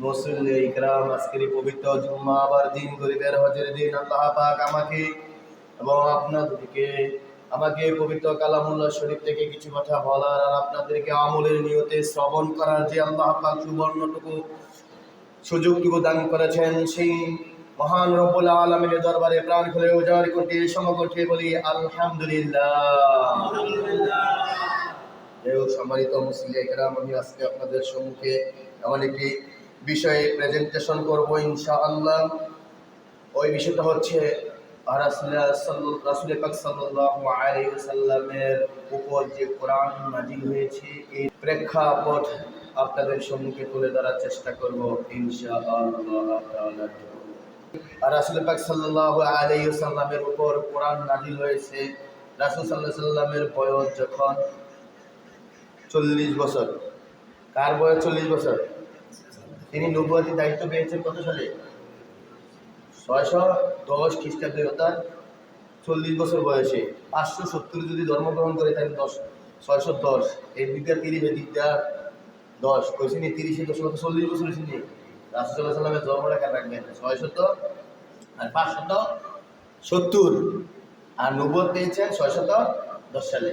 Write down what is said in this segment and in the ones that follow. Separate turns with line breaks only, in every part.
মুসল্লি ইকরাম, আজকের পবিত্র জুম্মাবার দিন, গরিবের হজের দিন, আল্লাহ পাক আমাকে এবং আপনাদেরকে আমাকে পবিত্র কালামুল্লাহ শরীফ থেকে কিছু কথা বলার আর আপনাদেরকে আমলের নিয়তে শ্রবণ করার যে আল্লাহ পাক সুবর্ণটুকু সুযোগটুকু দান করেছেন, সেই মহান রব্বুল আলামিনের দরবারে প্রাণ খুলে উজাড় করতে সমকণ্ঠে বলি আলহামদুলিল্লাহ। সম্মানিত মুসলিম ইকরাম, আমি আজকে আপনাদের সম্মুখে এমন একটি বিষয়ে প্রেজেন্টেশন করব ইনশাআল্লাহ। ওই বিষয়টা হচ্ছে রাসূল পাক সাল্লাল্লাহু আলাইহি ওয়াসাল্লামের উপর যে কোরআন নাযিল হয়েছে, এই প্রেক্ষাপট আপনাদের সম্মুখে তুলে ধরার চেষ্টা করব ইনশাআল্লাহ তাআলা। রাসূল পাক সাল্লাল্লাহু আলাইহি ওয়াসাল্লামের উপর কোরআন নাযিল হয়েছে রাসূল সাল্লাল্লাহু আলাইহি ওয়াসাল্লামের বয়স যখন 40 বছর। কার বয়স 40 বছর? তিনি নবুয়তি দায়িত্ব পেয়েছেন কত সালে? 610 খ্রিস্টাব্দে, অর্থাৎ 40 বছর বয়সে। 570 যদি জন্মগ্রহণ করে তাহলে 610, এই দিকটা 30, এই দিকটা 10, কইছি নি 30 10 40 বছর হয়েছে নি। রাসূল সাল্লাল্লাহু আলাইহি ওয়াসাল্লামের জন্মটা কেন রাখবেন 600 আর 570, আর নবুয়ত পেয়েছেন 610 সালে,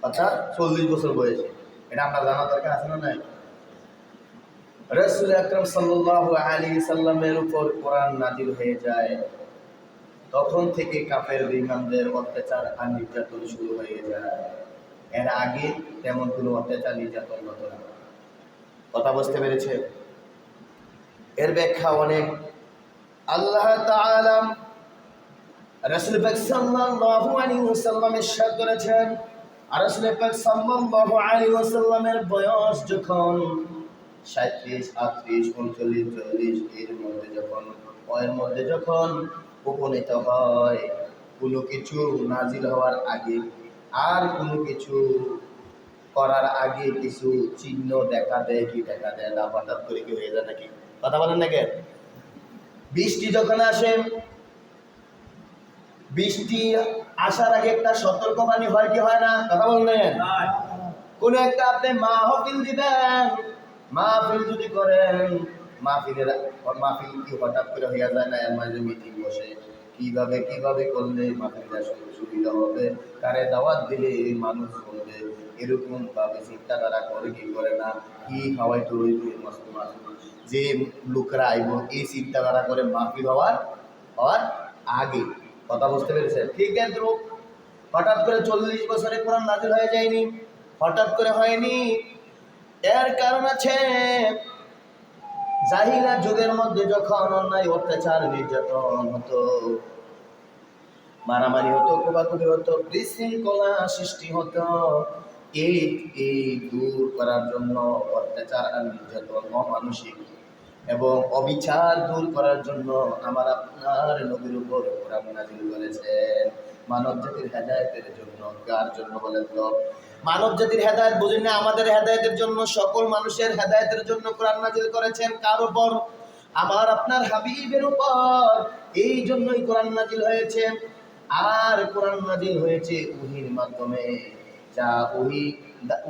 অর্থাৎ 40 বছর বয়সে। এটা আমরা জানা দরকার আছে না নাই? রাসূল আকরাম সাল্লাল্লাহু আলাইহি সাল্লামের উপর কোরআন নাযিল হয়ে যায়, তখন থেকে কাফের বেঈমানদের অত্যাচার আর নির্যাতন শুরু হয়ে যায়। এর আগে তেমন কোনো অত্যাচার নির্যাতন হতো না। কথা বুঝতে পেরেছে? এর ব্যাখ্যা অনেক। আল্লাহ তাআলা রাসূল পাক সাল্লাল্লাহু আলাইহি ওয়াসাল্লাম ইরশাদ করেছেন, আর রাসূল পাক সাল্লাল্লাহু আলাইহি ওয়াসাল্লামের বয়স যখন 37, 38, 39, 40 এর মধ্যে যখন উপনীত হয়, কোনো কিছু নাজিল হওয়ার আগে আর কোনো কিছু করার আগে কিছু চিহ্ন দেখা দেয় কি দেখা দেয় না? হঠাৎ করে কি হয়ে যায় নাকি? কথা বলেন না কেন? বৃষ্টি যখন আসে, বৃষ্টি আসার আগে একটা সতর্কবাণী হয় কি হয় না? কথা বললেন? কোন একটা আপনি মাহফিল দিবেন, মাহফিল যদি করেন, মাহফিল কি হঠাৎ করে হয়ে যায় না? এর মাঝে মিটিং বসে, কিভাবে করলে মাহফিলটা সুবিধা হবে, কারে দাওয়াত দিলে মানুষ শুনবে, এরকম ভাবে চিন্তাধারা করে কি করে না? কি খাওয়াই তো মস্ত মাছ যে লোকরা আইব, এই চিন্তাধারা করে মাহফিল হওয়ার আগে। কথা বুঝতে পেরেছেন? ঠিক আছে, হঠাৎ করে 40 বছরে কোরআন নাযিল হয়ে যায়নি, হঠাৎ করে হয়নি। এর কারণ আছে, জাহিলিয়াত যুগের মধ্যে যখন অন্যায় অত্যাচার নির্যাতন হতো, মারামারি হতো, কোবাকুবি হতো, বিশৃঙ্খলা সৃষ্টি হতো, এই দূর করার জন্য, অত্যাচার আর নির্যাতন, অমানসিক এবং অবিচার দূর করার জন্য আমার আপনার নবীর উপর কোরআন নাযিল করেছেন, মানব জাতির হেদায়েতের জন্য। কার জন্য বলেন তো? মানব জাতির হেদায়েত বুঝেন না? আমাদের হেদায়েতের জন্য, সকল মানুষের হেদায়েতের জন্য কোরআন নাযিল করেছেন। কার উপর? আমার আপনার হাবিবের উপর। এই জন্যই কোরআন নাযিল হয়েছে। আর কোরআন নাযিল হয়েছে ওহীর মাধ্যমে, যা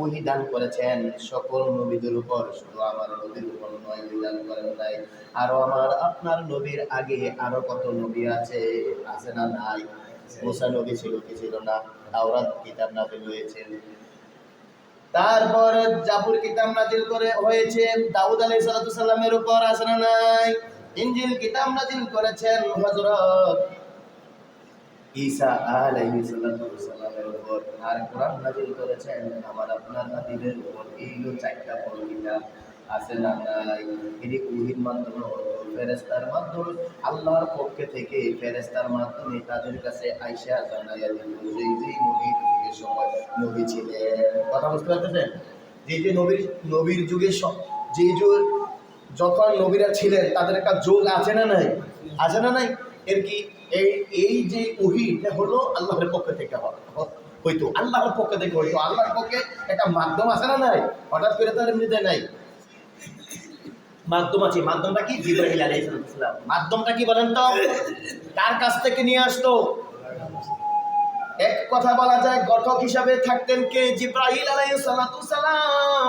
ওহী দান করেছেন সকল নবীদের উপর, শুধু আমার নবীর উপর নয়, ওহী দান করেন নাই। আরো আমার আপনার নবীর আগে আরো কত নবী আছে না নাই? মুসা নবী ছিল কি ছিল না? তাওরাত কিতাব নাযিল হয়েছে, তারপর জাবুর কিতাব নাযিল হয়েছে দাউদ আলাইহিস সালামের উপর, আছে না নাই? ইনজিল কিতাব নাযিল করেছেন হযরত ঈসা আলাইহিস সালামের উপর, আর কোরআন নাযিল করেছেন আমার আপনার হাবিবের উপর। এইগুলো 4টা বড় কিতাব, আছে না নাই? এটি ওহীর মাধ্যমে, ফেরেশতার মাধ্যমে, আল্লাহর পক্ষ থেকে ফেরেশতার মাধ্যমে তাদের কাছে আইসা জানাইয়া দিল যে নবীর যুগের সময় নবী ছিলেন। কথা বুঝতে পারতেছেন? যে নবীর যুগে, যে যুগ যখন নবীরা ছিলেন তাদের একটা যোগ আছে না নাই? আছে না নাই? এর কি এই যে ওহীটা হলো আল্লাহর পক্ষ থেকে হইতো, আল্লাহর পক্ষ থেকে হইতো। আল্লাহর পক্ষে একটা মাধ্যম আছে না নাই? হঠাৎ করে তার এমনিতে নাই, মাধ্যম আছে। মাধ্যমটা কি? জিবরাইল আলাইহিস সালাম। মাধ্যমটা কি বলেন তো? কার কাছ থেকে নিয়ে আসতো? এক কথা বলা যায়, গঠক হিসাবে থাকতেন কে? জিবরাইল আলাইহিস সালাম।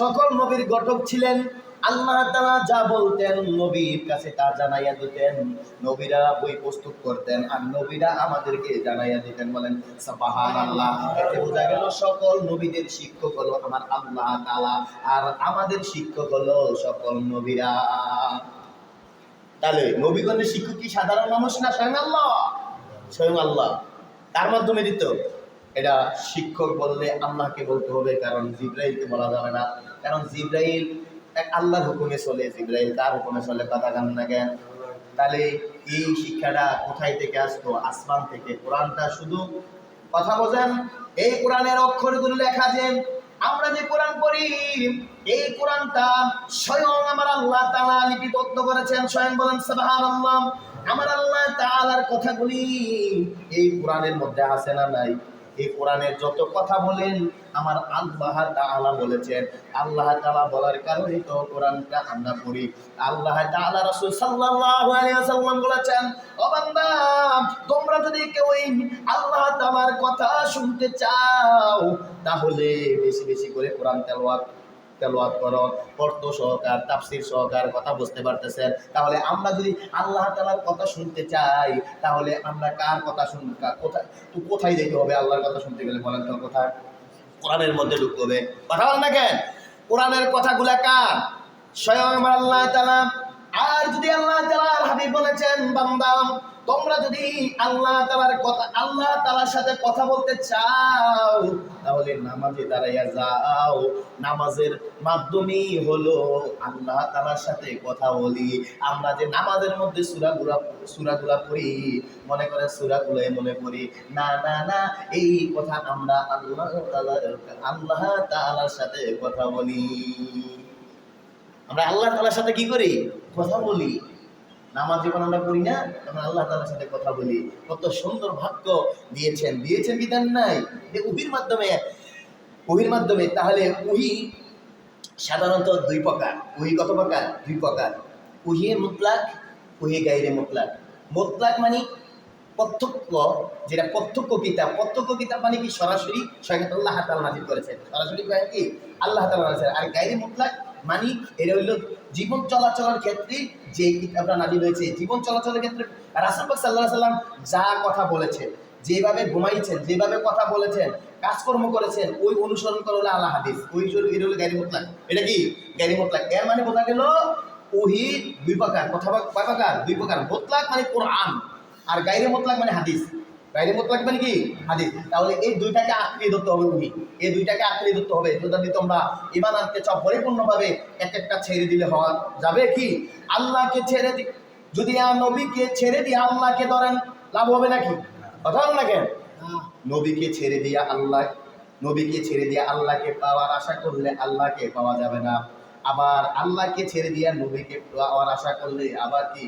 সকল নবীর গঠক ছিলেন। আল্লাহ তাআলা যা বলতেন নবীর কাছে তা জানাইয়া দিতেন, নবীরা বই প্রস্তুত করতেন আর নবীরা আমাদেরকে জানাইয়া দিতেন। বলেন সুবহানাল্লাহ। এতে বোঝা গেল সকল নবীদের শিক্ষক হলো আমার আল্লাহ তাআলা, আর আমাদের শিক্ষক হলো সকল নবীরা। তাহলে নবীগণের শিক্ষক কি সাধারণ মানুষ না স্বয়ং আল্লাহ? স্বয়ং আল্লাহ। তার মাধ্যমে দিত। এটা শিক্ষক বললে আল্লাহকে বলতে হবে, কারণ জিবরাইলকে বলা যাবে না, কারণ জিবরাইল এক আল্লাহর হুকুমে চলে, জিবরাইল তার হুকুমে চলে, কথা কান না কেন? তাহলে এই শিক্ষাটা কোথায় থেকে আসতো? আসমান থেকে। কোরআনটা শুধু কথা বোঝেন, এই কোরআনের অক্ষরগুলো লেখা যে আমরা যে কোরআন পড়ি, এই কোরআনটা স্বয়ং আমার আল্লাহ তাআলা লিপিবদ্ধ করেছেন। স্বয়ং বলেন সুবহানাল্লাহ। আমার আল্লাহ তাআলার কথাগুলি এই কোরআনের মধ্যে আছে না নাই? এই কোরআনের যত কথা বলেন আমার আল্লাহ তাআলা বলেছেন। আল্লাহ তাআলা বলার কারণে তো কোরআনটা আমরা পড়ি। আল্লাহ তাআলা রাসূল সাল্লাল্লাহু আলাইহি ওয়াসাল্লাম বলেছেন, ও বান্দা, তোমরা যদি কেউ আল্লাহ তাআলার কথা শুনতে চাও তাহলে বেশি বেশি করে কোরআন তেলাওয়াত করো, অর্থ সহকার, তাফসীর সহকার, কথা বুঝতে পারতেছেন? তাহলে আমরা যদি আল্লাহ তাআলার কথা শুনতে চাই তাহলে আমরা কার কথা কোথায় যেতে হবে? আল্লাহর কথা শুনতে গেলে বলেন তো কোথায়? কোরআনের মধ্যে ঢুকতে হবে। কথা বলেন না কেন? কোরআনের কথাগুলা কার? স্বয়ং আমার আল্লাহ তাআলা। আর যদি আল্লাহ তাআলার হাবিব বলেছেন, বান্দা তোমরা যদি আল্লাহ তাআলার সাথে কথা বলতে চাও তাহলে নামাজে দাঁড়াইয়া যাও। নামাজের মাধ্যমেই হলো আল্লাহ তাআলার সাথে কথা বলি। আমরা যে নামাজের মধ্যে সূরাগুলা পড়ি, মনে করে সূরাগুলাই মনে করি, না না না, এই কথা আমরা আল্লাহ তাআলার সাথে কথা বলি। আমরা আল্লাহ তাআলার সাথে কি করি? কথা বলি। নামাজ যখন আমরা পড়ি না, তখন আল্লাহ তাআলার সাথে কথা বলি। কত সুন্দর ভাগ্য দিয়েছেন কি দেন নাই? ওহীর মাধ্যমে। তাহলে ওহী সাধারণত দুই প্রকার। ওহী কত প্রকার? দুই প্রকার। ওহী মুতলাক, ওহী গায়রে মুতলাক। মুতলাক মানে প্রত্যক্ষ, যেটা প্রত্যক্ষ কিতাব মানে কি সরাসরি স্বয়ং আল্লাহ তাআলা নাযিল করেছেন। সরাসরি কি আল্লাহ তাআলা নাযিল। আর গায়রে মুতলাক মানে এটা হইল জীবন চলাচলের ক্ষেত্রে যে কিতাবটা নাযিল হয়েছে, জীবন চলাচলের ক্ষেত্রে রাসূল পাক সাল্লাল্লাহু আলাইহি ওয়াসাল্লাম যা কথা বলেছেন, যেভাবে ঘুমাইছেন, যেভাবে কথা বলেছেন, কাজকর্ম করেছেন, ওই অনুসরণ করা হলো আল্লাহ হাদিস। ওই এটা হলো গায়রে মুতলাক। এটা কি গায়রে মুতলাক? এর মানে বোঝা গেল ওহী দুই প্রকার। কথা কয় প্রকার? দুই প্রকার। মুতলাক মানে কোরআন, আর গায়রে মুতলাক মানে হাদিস। গায়রে মুতলাক মানে কি? হাদিস। তাহলে এই দুইটাকে আঁকড়ে ধরতে হবে। ওহী এই দুইটাকে আঁকড়ে ধরতে হবে। যদি তোমরা ঈমান আনতে চাও পরিপূর্ণভাবে, একটা ছেড়ে দিলে হওয়া যাবে কি? আল্লাহকে ছেড়ে যদি নবীকে ছেড়ে দিয়ে আল্লাহকে ধরেন, লাভ হবে নাকি? কথা বল না কেন? নবীকে ছেড়ে দিয়ে আল্লাহকে পাওয়ার আশা করলে আল্লাহকে পাওয়া যাবে না। আবার আল্লাহকে ছেড়ে দিয়ে নবীকে পাওয়ার আশা করলে আবার কি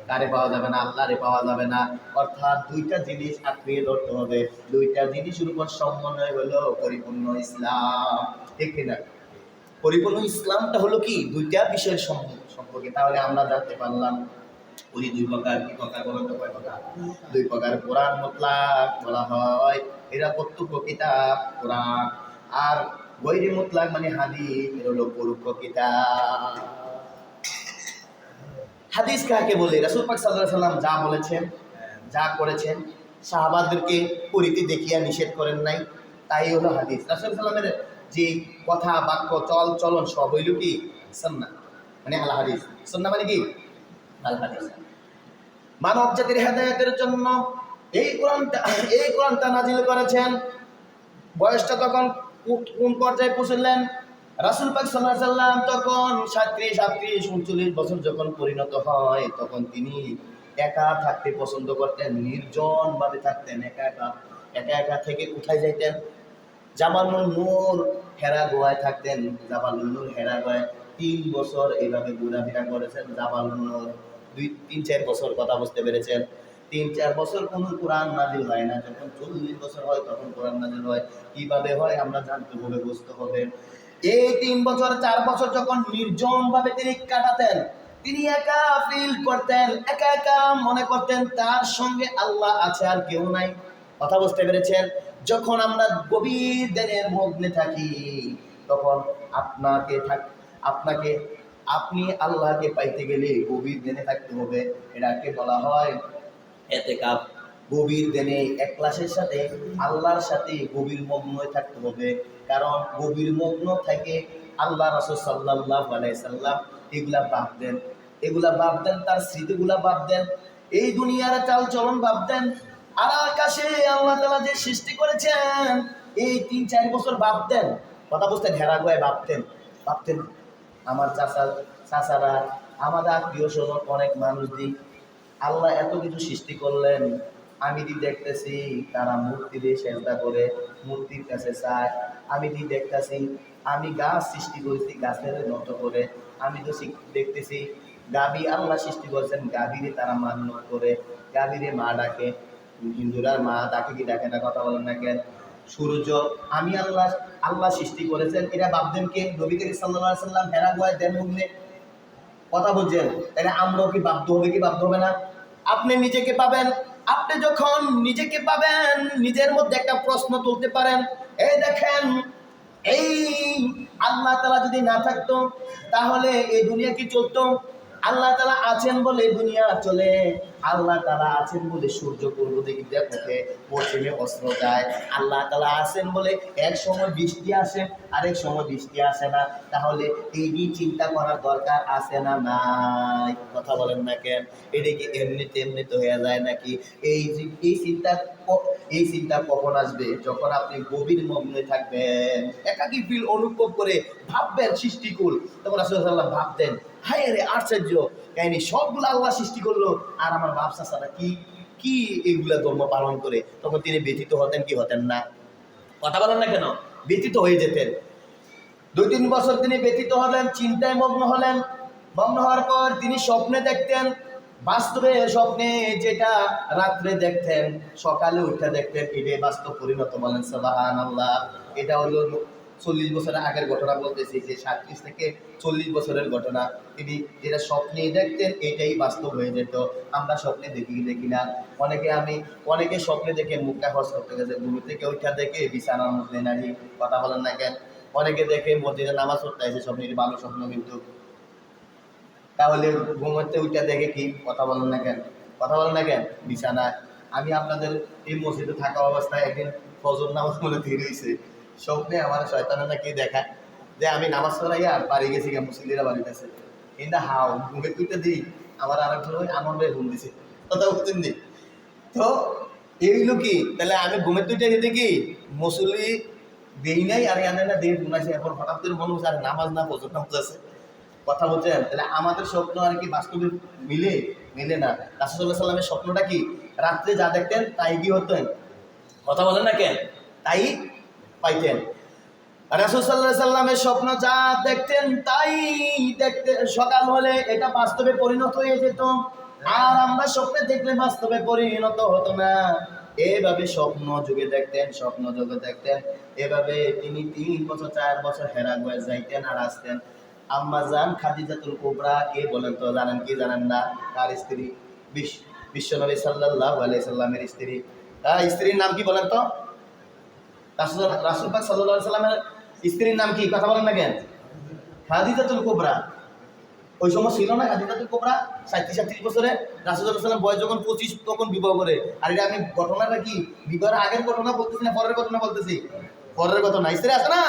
কারে পাওয়া যাবে না? আল্লাহরে পাওয়া যাবে না। অর্থাৎ দুইটা জিনিস আঁকড়ে ধরতে হবে। দুইটা জিনিসের উপর সমন্বয় হলো পরিপূর্ণ ইসলাম। ঠিক কিনা? পরিপূর্ণ ইসলামটা হলো কি? দুইটা বিষয়ের সম্পর্কে। তাহলে আমরা জানতে পারলাম ওই দুই প্রকার। কি প্রকার বলেন তো? কয় প্রকার? দুই প্রকার। কোরআন মুতলাক বলা হয়, এরা প্রত্যক্ষ কিতাব কোরআন। আর গৈরে মুতলাক মানে হাদিস, এরা হলো পরোক্ষ কিতাব। হাদিস কাকে বলে? রাসূল পাক সাল্লাল্লাহু আলাইহি ওয়াসাল্লাম যা বলেছেন, যা করেছেন, সাহাবাদেরকে পরিধি দেখিয়া নিষেধ করেন নাই, তাই হলো হাদিস। রাসূল সাল্লাল্লাহু আলাইহি ওয়াসাল্লামের যে কথা, বাক্য, চলন সব হইল কি? সুন্নাহ, মানে আল হাদিস। সুন্নাহ মানে কি? আল হাদিস। মানব জাতির হেদায়েতের জন্য এই কোরআনটা নাজিল করেছেন। বয়সটা তখন কোন পর্যায়ে পৌঁছলেন? রাসূল পাক সাল্লাল্লাহু আলাইহি ওয়াসাল্লাম তখন 37 বছর যখন পরিণত হয়, তখন তিনি একা থাকতে পছন্দ করতেন, নির্জন ভাবে থাকতেন, একা থেকে কোথায় যাইতেন? জাবালুন নূর হেরা গুহায় থাকতেন। জাবালুন নূর হেরা গুহায় 3 বছর এইভাবে ঘোরাফেরা করেছেন। জাবালুন নূর 3-4 বছর, কথা বুঝতে পেরেছেন? 3-4 বছর কোন কোরআন নাজিল হয় না। যখন 40 বছর হয় তখন কোরআন নাজিল হয়। কিভাবে হয় আমরা জানতে হবে, বুঝতে হবে। এই 3 বছর 4 বছর যখন নির্জন ভাবে তিনি কাটাতেন, তিনি একা ফিল করতেন, একা মনে করতেন তার সঙ্গে আল্লাহ আছে, আর কেউ নাই। কথা বুঝতে পেরেছেন? যখন আমরা গভীর ধ্যানের মগ্নে থাকি তখন আপনাকে আপনি আল্লাহকে পাইতে গেলে গভীর ধ্যানে থাকতে হবে। এটাকে বলা হয় এতেকাফ। গভীর ধ্যানে একলাসের সাথে আল্লাহর সাথে গভীর মগ্ন হয়ে থাকতে হবে। কারণ গভীর মগ্ন থেকে আল্লাহ রাসূল সাল্লাল্লাহু আলাইহি সাল্লাম এগুলা ভাবতেন, এগুলা ভাবতেন, তার স্মৃতিগুলা ভাবতেন, এই দুনিয়ার চাল চলন ভাবতেন, আর আকাশে আল্লাহ তাআলা যে সৃষ্টি করেছেন এই 3-4 বছর ভাবতেন। কথা বুঝতেন? হেরা গোয়ায় ভাবতেন, ভাবতেন আমার চাচারা, আমাদের আত্মীয় স্বজন, অনেক মানুষ দিক আল্লাহ এত কিছু সৃষ্টি করলেন, আমি দি দেখতেছি তারা মূর্তি দিয়ে সেজদা করে, মূর্তির কাছে চায়। আমি দি দেখতেছি আমি গাছ সৃষ্টি করেছি, গাছের নত করে। আমি তো দেখতেছি গাভী আল্লাহ সৃষ্টি করেছেন, গাভীরে তারা মান্য করে, গাভীরে মা ডাকে। হিন্দুরা মা ডাকে কি ডাকে না? কথা বলেন না কেন? সূর্য আমি আল্লাহ সৃষ্টি করেছেন, এটা ভাবতেন কে? নবী করিম সাল্লাল্লাহু আলাইহি সাল্লাম হেরা গোয়ায় দেন মুগ্নে। কথা বুঝছেন? তাহলে আমরাও কি ভাবতে হবে কি ভাবতে হবে না? আপনি নিজেকে পাবেন, আপনি যখন নিজেকে পাবেন নিজের মধ্যে একটা প্রশ্ন তুলতে পারেন, এই দেখেন এই আল্লাহ তাআলা যদি না থাকতো তাহলে এই দুনিয়া কি চলতো? আল্লাহ তাআলা আছেন বলে দুনিয়া চলে, আল্লাহ তাআলা আছেন বলে সূর্য পূর্ব দিকে দেখে পশ্চিমে অস্ত্র যায়, আল্লাহ তাআলা আছেন বলে এক সময় বৃষ্টি আসে আরেক সময় বৃষ্টি আসে না। তাহলে এই নিয়ে চিন্তা করার দরকার আছে না নাই? কথা বলেন না কেন? এটা কি এমনিতে হয়ে যায় নাকি? এই চিন্তা কখন আসবে? যখন আপনি গভীর মগ্নে থাকবেন, একাকী ফিল অনুভব করে ভাববেন সৃষ্টিকুল। তখন রাসূল সাল্লাল্লাহু আলাইহি ওয়াসাল্লাম ভাবতেন, হায় রে আশ্চর্য কাহিনী, সবগুলো আল্লাহ সৃষ্টি করলো আর আমার বাপ চাচারা কি কি এইগুলা ধর্ম পালন করে। তখন তিনি ব্যথিত হতেন কি হতেন না? কথা বলেন না কেন? ব্যথিত হয়ে যেতেন। 2-3 বছর তিনি ব্যথিত হলেন, চিন্তায় মগ্ন হলেন। মগ্ন হওয়ার পর তিনি স্বপ্নে দেখতেন, বাস্তবে স্বপ্নে যেটা রাত্রে দেখতেন সকালে উঠে দেখতেন, এটাই বাস্তব পরিণত। বলেন সুবহানাল্লাহ। এটা হলো 40 বছরের আগের ঘটনা বলতেছি, যে 37 থেকে 40 বছরের ঘটনা। তিনি যেটা স্বপ্নে দেখতেন এটাই বাস্তব হয়ে যেত। আমরা স্বপ্নে দেখি না? অনেকে স্বপ্নে দেখে মুখটা হস করতে গেছে, ঘুম থেকে উঠা দেখে বিছানার মধ্যে নারী। কথা বলেন না কেন? অনেকে দেখে মসজিদে নামাজ পড়তে আছে, স্বপ্নে ভালো স্বপ্ন কিন্তু। তাহলে ঘুমোতে উঠা দেখে কি? কথা বলেন না কেন? কথা বলেন না কেন? বিছানায়। আমি আপনাদের এই মসজিদে থাকা অবস্থায় একদিন ফজর নামাজ মনে ধীরে হয়েছে, স্বপ্নে আমার শয়তানে নাকি দেখায় যে আমি নামাজ পড়াইয়া আর বাড়ি গেছি, মুসলিরা বাড়ি গেছে। কিন্তু হাও ঘুমে তুইটা দিই আমার আরেকজন ওই আনন্দে ঘুম দিছে। কথা বলতেন নি? তো এইগুলো কি? তাহলে আমি ঘুমের দুইটা দিতে কি মুসলি দেই নাই আর আনে না দিয়ে ঘুমাইছে। এখন হঠাৎ করে মনে হচ্ছে আর নামাজ না ফজর নামাজ আছে। কথা বলছেন? তাহলে আমাদের স্বপ্ন আর কি বাস্তবে মিলে না। রাসূলুল্লাহ সাল্লাল্লাহু আলাইহি ওয়াসাল্লামের স্বপ্নটা কি? রাত্রে যা দেখতেন তাই কি হতেন? কথা বলেন না কেন? তাই পাইতেন। রাসূল সাল্লাল্লাহু আলাইহি ওয়াসাল্লামের স্বপ্ন যা দেখতেন তাই দেখতে সকাল হলে এটা বাস্তবে পরিণত হয়ে যেত। আর আমরা স্বপ্নে দেখলে বাস্তবে পরিণত হতো না। এভাবে স্বপ্ন যুগে দেখতেন। এভাবে তিনি 3 বছর 4 বছর হেরা গোয়ে যাইতেন আর আসতেন। আম্মা জান খাদিজাতুল কুবরা কে বলেন তো? জানেন কি জানেন না? তার স্ত্রী, বিশ্বনবী সাল্লাল্লাহু আলাইহি সাল্লামের স্ত্রী। তার স্ত্রীর নাম কি বলেন তো? রাসূল পাক সাল্লাল্লাহু আলাইহি সাল্লামের স্ত্রীর নাম কি? কথা বলেন না কেন? খাদিজাতুল কুবরা। ওই সময় ছিল না খাদিজাতুল কুবরা? 37 বছরে রাসূলুল্লাহ সাল্লাল্লাহু আলাইহি সাল্লাম বয়স যখন 25 তখন বিবাহ করে। আর এটা আমি ঘটনাটা কি বিবাহের আগের ঘটনা বলতেছি না পরের ঘটনা বলতেছি? পরের ঘটনা। স্ত্রী আছে না?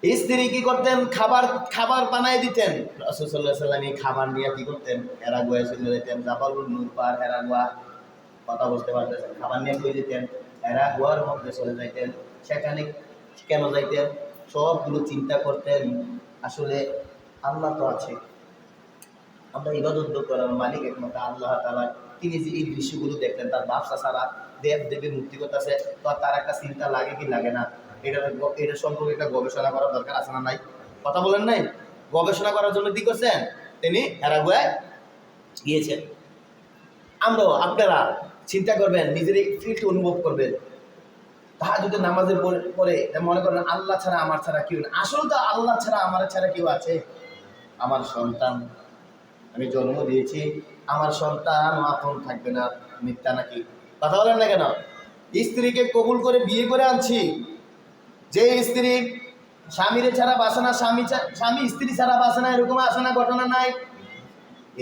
স্ত্রী কি করতেন? খাবার বানাই দিতেন। রাসূল সাল্লাল্লাহু আলাইহি সাল্লাম এই খাবার নিয়ে কি করতেন? হেরা গোয়া চলে যেতেন, জাবালুন নূর পার হেরা গোয়া। কথা বুঝতে পারতেছেন? খাবার নিয়ে কই যেতেন? হেরা গোয়ার মধ্যে চলে যাইতেন। সেখানে কেন যাইতেন? সবগুলো চিন্তা করতেন, আসলে আল্লাহ তো আছে, আমরা ইবাদত করার মালিক একমাত্র আল্লাহ তাআলা। তিনি যে এই দৃশ্যগুলো দেখতেন, তার ব্যবসা ছাড়া দেবের মুক্তি করতেছে, তো তার একটা চিন্তা লাগে কি লাগে না? এটা সম্পর্কে একটা গবেষণা করার দরকার আছে না নাই? কথা বলেন নাই? গবেষণা করার জন্য কি করছেন? তিনি হেরাগুয়ায় গিয়েছেন। আপনারা চিন্তা করবেন, নিজের এই ফিলটা অনুভব করবেন। তাহাজ্জুদের নামাজের পরে মনে করেন আল্লাহ ছাড়া আমার ছাড়া কেউ না। আসলে তো আল্লাহ ছাড়া আমার ছাড়া কেউ আছে? আমার সন্তান, আমি জন্ম দিয়েছি, আমার সন্তান আপন থাকবে না, মিথ্যা নাকি? কথা বলেন না কেন? স্ত্রীকে কবুল করে বিয়ে করে আনছি, যে স্ত্রী স্বামীরে ছাড়া বাসে না, স্বামী স্ত্রী ছাড়া বাসে না, এরকম আসে না? ঘটনা নাই?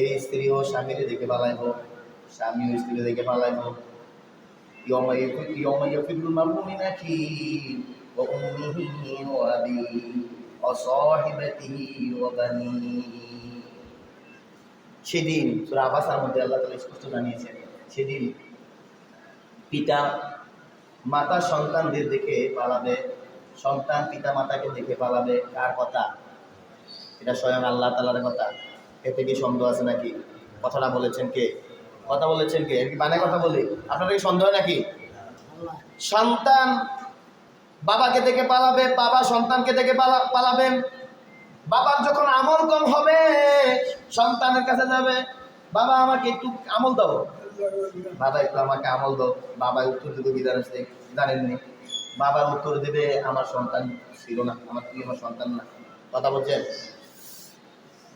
এই স্ত্রীও স্বামীরে দেখে পালাইব, স্বামীও স্ত্রী দেখে পালাইব। يوم يفر المرء من أخيه وأمه وأبيه وصاحبته وبنيه। সেদিন সূরা আবাসার মধ্যে আল্লাহ তাআলা স্পষ্ট জানিয়েছেন, সেদিন পিতা মাতা সন্তানদের দেখে পালাবে, সন্তান পিতা মাতাকে দেখে পালাবে। কার কথা? এটা স্বয়ং আল্লাহ তাআলার কথা। এতে কি সন্দেহ আছে নাকি? কথাটা বলেছেন কে? কথা বলেছেন কে? কি বানায় কথা বলি? আপনার কি সন্দেহ নাকি? সন্তান বাবাকে দেখে পালাবে, বাবা সন্তানকে দেখে পালাবেন। বাবার যখন আমল কম হবে, সন্তানের কাছে যাবে, বাবা আমাকে একটু আমল দাও, বাবা একটু আমাকে আমল দাও। বাবা উত্তর দেবে কি জানেননি? বাবা উত্তর দেবে আমার সন্তান ছিল না, তুই আমার সন্তান না। কথা বলছেন?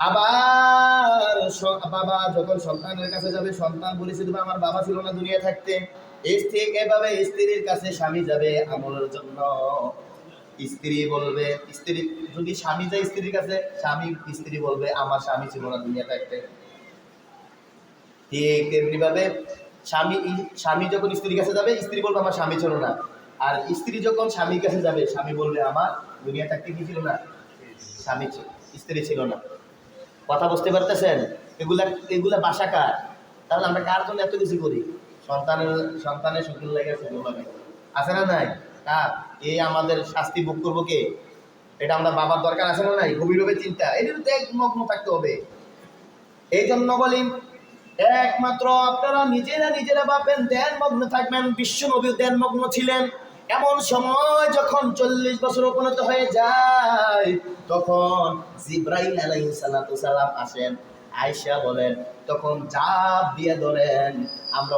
আবার বাবা যখন সন্তানের কাছে যাবে, সন্তান বলেছে তুমি আমার বাবা ছিল না দুনিয়া থাকতে। ঠিক এভাবে স্ত্রীর কাছে স্বামী যাবে আমলের জন্য। স্ত্রী বলবে, স্ত্রী যদি স্বামী যায় স্ত্রীর কাছে, স্ত্রী বলবে আমার স্বামী ছিল না দুনিয়া থাকতে। ঠিক তেমনি ভাবে স্বামী যখন স্ত্রীর কাছে যাবে, স্ত্রী বলবে আমার স্বামী ছিল না। আর স্ত্রী যখন স্বামীর কাছে যাবে, স্বামী বলবে আমার দুনিয়া থাকতে কি ছিল না? স্ত্রী ছিল না। কথা বুঝতে পারতেছেন? এগুলা বাসা কার? তাহলে আমরা কার জন্য এত কিছু করি? সন্তানের সুখের লাগে, সুখের লাগে আছে না নাই? কার? এই আমাদের শাস্তি ভোগ করবো কে? এটা আমরা বাবার দরকার আছে না নাই? গভীরভাবে চিন্তা, এটার তো এক মগ্ন থাকতে হবে। এই জন্য বলি, একমাত্র আপনারা নিজেরা ভাববেন ধ্যান মগ্ন থাকবেন। বিশ্ব নবী ধ্যান মগ্ন ছিলেন। এমন সময় যখন 40 বছর উপনীত হয়ে যায়, তখন জিব্রাইল আলাইহিস সালাম আসেন। আয়েশা বলেন তখন জাপ দিয়ে ধরেন। আমরা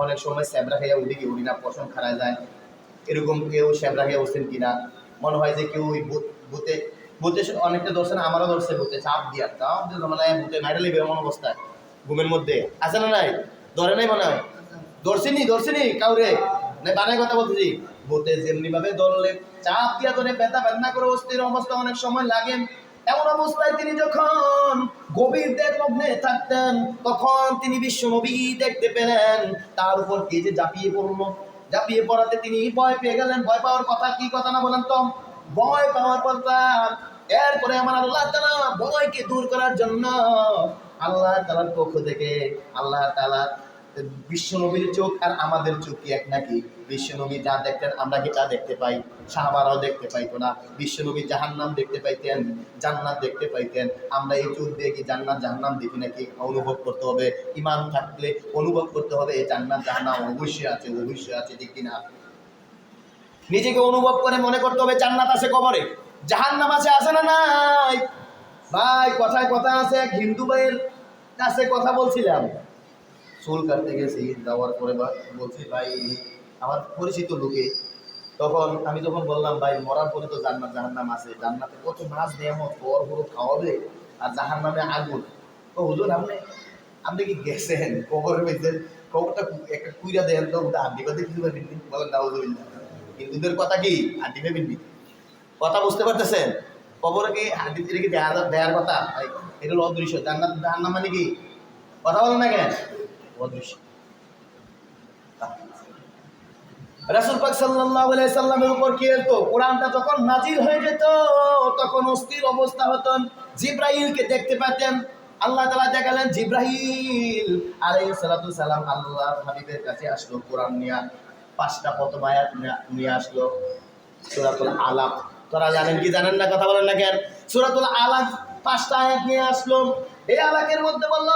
অনেক সময় স্যাবরা খাইয়া উঠি না, পশম খাড়ায় যায়। এরকম কেউ স্যাবরা খাইয়া উঠছেন কিনা? মনে হয় যে কেউ ভূতে অনেকটা ধরছে না, আমারও ধরছে ভূতে, চাপ দিয়ে মানে ভূতে মাইরা লিবে এমন অবস্থায় ঘুমের মধ্যে আছে না নাই? ধরে নাই মনে হয়? ধরছিনি কাউরে না, বানায় কথা বলতেছি। ভূতে যেমনি ভাবে ধরলে চাপ দিয়া ধরে ব্যথা বেদনা করে অস্থির অবস্থা অনেক সময় লাগে। এমন অবস্থায় তিনি যখন গভীর ধ্যানমগ্নে থাকতেন, তখন তিনি বিশ্ব নবী দেখতে পেলেন। তার উপর কে যে ঝাঁপিয়ে পড়াতে তিনি ভয় পেয়ে গেলেন। ভয় পাওয়ার কথা কি কথা না বলেন তো? ভয় পাওয়ার কথা। এরপরে আমার আল্লাহ তাআলা ভয়কে দূর করার জন্য আল্লাহ তাআলার পক্ষ থেকে আল্লাহ তাআলা বিশ্বনবীর চোখ আর আমাদের চোখ কি এক নাকি? বিশ্বনবী যা দেখতেন আমরা কি তা দেখতে পাই? সাহাবারাও দেখতে পাইতো না। বিশ্বনবী জাহান্নাম দেখতে পাইতেন, জান্নাত দেখতে পাইতেন। আমরা এই চোখ দিয়ে কি জান্নাত জাহান্নাম দেখি নাকি? অনুভব করতে হবে। ঈমান থাকলে অনুভব করতে হবে এই জান্নাত জাহান্নাম অবশ্যই আছে, ঠিক কিনা? নিজেকে অনুভব করে মনে করতে হবে জান্নাত আছে কবরে, জাহান্নাম আছে না নাই? ভাই কথায় কথা আছে। এক হিন্দু ভাইয়ের কাছে কথা বলছিলাম, চুল কাটতে গেছি, যাওয়ার পরে বলছি ভাই আমার পরিচিত লোকে, তখন আমি যখন বললাম ভাই মরার পরে তো জান্নাত জাহান্নাম আছে, জান্নাতে কত মাছ নেয়ামত বড় খাওয়াবে, আর জাহান্নামে আগুন। তো হুজুর আপনি কি গেছেন কবরের মধ্যে? কবরটা একটা কুইরা দেন তো, ওটা হাড্ডি পাতে কিছু পাবেন? বলেন নাউজুবিল্লাহ। হিন্দুদের কথা কি হাড্ডি পাবেন? কথা বুঝতে পারতেছেন? কবরে কি হাড্ডি কি দেয়ার কথা? এটা হলো অদৃশ্য। জান্নাত জাহান্নাম মানে কি? কথা বলেন না কেন? অদৃশ্য। রাসূল পাক সাল্লাল্লাহু আলাইহি সাল্লামের উপর কি হতো? কোরআনটা যখন নাজিল হয়ে যেত, তখন অস্থির অবস্থা হতো। জিব্রাইলকে দেখতে পেতেন। আল্লাহ তাআলা দেখালেন জিব্রাইল আলাইহিস সালাতু সালাম আল্লাহর হাবিবের কাছে আসলো কোরআন নিয়ে। 5টা প্রথম আয়াত নিয়ে আসলো, সূরাতুল আলাক। তোরা জানেন কি জানেন না? কথা বলেন না কেন? সূরাতুল আলাক 5টা আয়াত নিয়ে আসলো। এই আলাকের মধ্যে বলল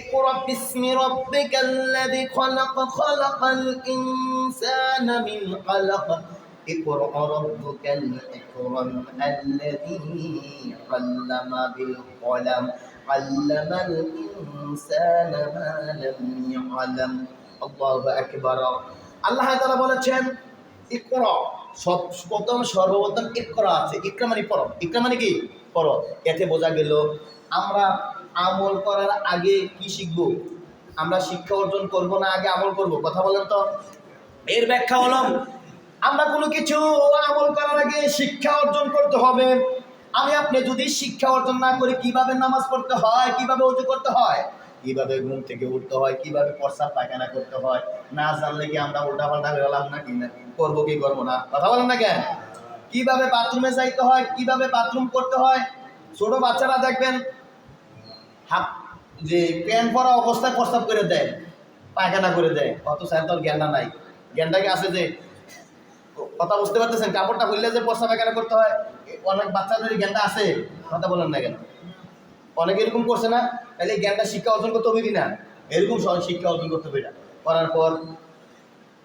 اقرأ باسم ربك الذي خلق خلق الإنسان من علق اقرأ ربك الأكرم الذي علم بالقلم علم الإنسان ما لم يعلم الله أكبر। আল্লাহ তাআলা বলেছেন ইকরা, সর্বপ্রথম ইকরা আছে। ইকরা মানে পড়ো। ইকরা মানে কি? পড়ো। এতে বোঝা গেল আমরা আমল করার আগে কি শিখবো? আমরা শিক্ষা অর্জন করব না আগে আমল করব? কথা বলেন তো। এর ব্যাখ্যা হলো
আমরা কোনো কিছু আমল করার আগে শিক্ষা অর্জন করতে হবে। আমি আপনি যদি শিক্ষা অর্জন না করি কিভাবে নামাজ পড়তে হয়, কিভাবে ওযু করতে হয়, কিভাবে ঘুম থেকে উঠতে হয়, কিভাবে প্রস্রাব পায়খানা করতে হয়, না জানলে কি আমরা উল্টাপাল্টা হয়ে গেলাম নাকি? করবো কি করবো না? কথা বলেন না কেন? কিভাবে বাথরুমে যাইতে হয়, কিভাবে বাথরুম করতে হয়। ছোট বাচ্চারা দেখবেন হাফ যে প্যান্ট পরা অবস্থায় প্রস্রাব করে দেয়, পায়খানা করে দেয়, অত স্যান্তর জ্ঞানটা নাই। জ্ঞানটা কি আছে যে কথা বুঝতে পারতেছেন? কাপড়টা খুললে যে প্রস্রাব পায়খানা করতে হয়, অনেক বাচ্চাদের জ্ঞানটা আছে। কথা বলেন না কেন? অনেকে এরকম করছে না? তাহলে এই জ্ঞানটা শিক্ষা অর্জন করতে হবে কিনা? এরকম সহজ শিক্ষা অর্জন করতে হবে। এটা করার পর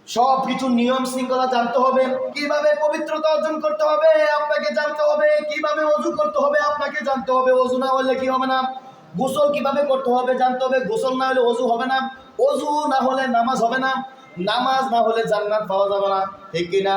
সব কিছু নিয়ম শৃঙ্খলা জানতে হবে। কিভাবে পবিত্রতা অর্জন করতে হবে আপনাকে জানতে হবে। কিভাবে ওযু করতে হবে আপনাকে জানতে হবে। ওযু না হলে কি হবে না? গোসল কিভাবে করতে হবে জানতে হবে। গোসল না হলে ওযু হবে না। ওযু না হলে নামাজ হবে না। নামাজ না হলে জান্নাত পাওয়া যাবে না। ঠিক কিনা?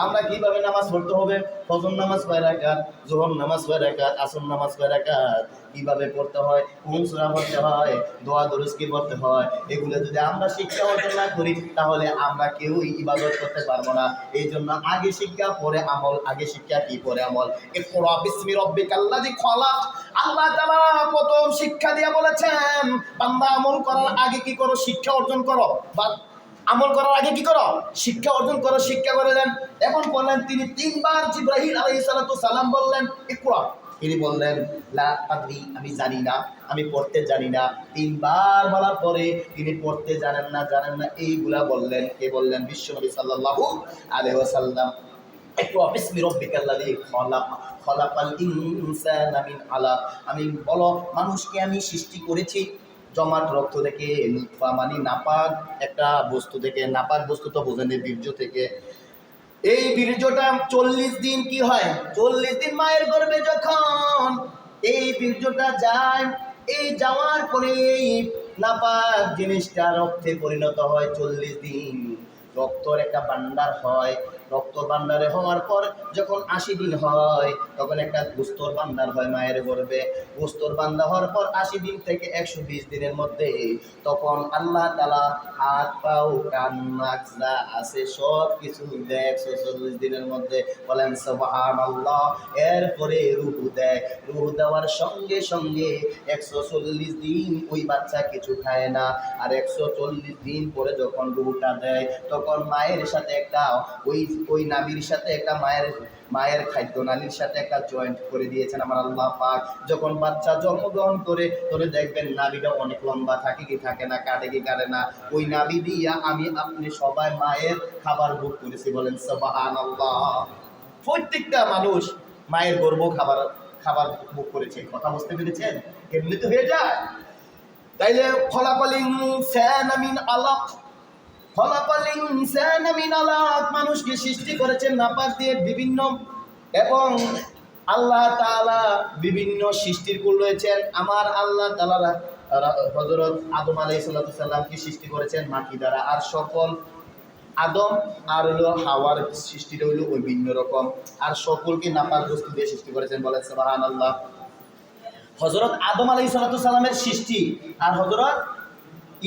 আমরা কিভাবে নামাজ পড়তে হবে? ফজর নামাজ কয় রাকাত, যোহর নামাজ কয় রাকাত, আসর নামাজ কয় রাকাত, কিভাবে পড়তে হয়, কোন সূরা পড়তে হয়, দোয়া দুরূদ কি পড়তে হয়, এগুলো যদি আমরা শিক্ষা অর্জন না করি তাহলে আমরা কেউই ইবাদত করতে পারবো না। এই জন্য আগে শিক্ষা পরে আমল, আগে শিক্ষা কি পরে আমল। ইকরা বিসমি রাব্বিকাল্লাযী খলাক। আল্লাহ তাআলা প্রথম শিক্ষা দিয়ে বলেছেন, বান্দা আমল করার আগে কি করো? শিক্ষা অর্জন করো। আমল করার আগে কি করো? শিক্ষা অর্জন করো। শিক্ষা করে দেন। এখন বললেন তিনি তিনবার জিবরাইল আলাইহিস সালাতু সালাম বললেন ইকরা। তিনি বললেন লা আদরি, আমি জানি না, আমি পড়তে জানি না। তিনবার বলার পরে তিনি পড়তে জানেন না এইগুলা বললেন। কে বললেন? বিশ্বনবী সাল্লাল্লাহু আলাইহি ওয়াসাল্লাম। ইকরা বিসমি রাব্বিকাল্লাযী খলাক, খলাকাল ইনসানা মিন আলাক। আমি বলো, মানুষকে আমি সৃষ্টি করেছি জমাট রক্ত থেকে, লুৎফা মানে নাপাক একটা বস্তু থেকে। নাপাক বস্তু তো বোঝেন, বীর্য থেকে। এই বীর্যটা 40 দিন কি হয়? 40 দিন মায়ের গর্ভে যখন এই বীর্যটা যায়, এই যাওয়ার পরে এই নাপাক জিনিসটা রক্তে পরিণত হয়। 40 দিন রক্তর একটা ভান্ডার হয়। রক্ত ভান্ডারে হওয়ার পর যখন 80 দিন হয় তখন একটা গোস্তর ভান্ডার হয় মায়ের গর্ভে। গোস্তর ভান্ডার হওয়ার পর 80 দিন থেকে 120 দিনের মধ্যে তখন আল্লাহ তাআলা হাত পাও কান নাক যা আছে সব কিছু দেয় 140 দিনের মধ্যে। বলেন সুবহানাল্লাহ। এরপরে রূহ দেয়। রূহ দেওয়ার সঙ্গে সঙ্গে 140 দিন ওই বাচ্চা কিছু খায় না। আর 140 দিন পরে যখন রূহটা দেয় তখন মায়ের সাথে একটা ওই নাভির সাথে একটা মায়ের খাদ্য নালীর সাথে একটা জয়েন্ট করে দিয়েছেন আমার আল্লাহ পাক। যখন বাচ্চা জন্মগ্রহণ করে তবে দেখবেন নাভিটা অনেক লম্বা থাকে কি থাকে না, কাটে কি কাটে না। ওই নাভি দিয়া আমি আপনি সবাই মায়ের খাবার ভোগ করেছি। বলেন সুবহানাল্লাহ। প্রত্যেকটা মানুষ মায়ের গর্ভ খাবার ভোগ করেছে। কথা বুঝতে পেরেছেন? এমনি তো হয়ে যায়। তাইলে খলাকাল ইনসানা মিন আলাক, খলাকাল ইনসানা মিন আলাক, মানুষকে সৃষ্টি করেছেন নাপাক দিয়ে বিভিন্ন। এবং আল্লাহ তাআলা বিভিন্ন সৃষ্টির কুল রয়েছেন। আমার আল্লাহ তাআলা হযরত আদম আলাইহিস সালামকে সৃষ্টি করেছেন মাটি দ্বারা। আর সকল আদম আর হলো হাওয়ার সৃষ্টিটা হইল ওই ভিন্ন রকম। আর সকলকে নাপাক বস্তু দিয়ে সৃষ্টি করেছেন। বলেন সুবহানাল্লাহ। হযরত আদম আলাইহিস সালামের সৃষ্টি আর হযরত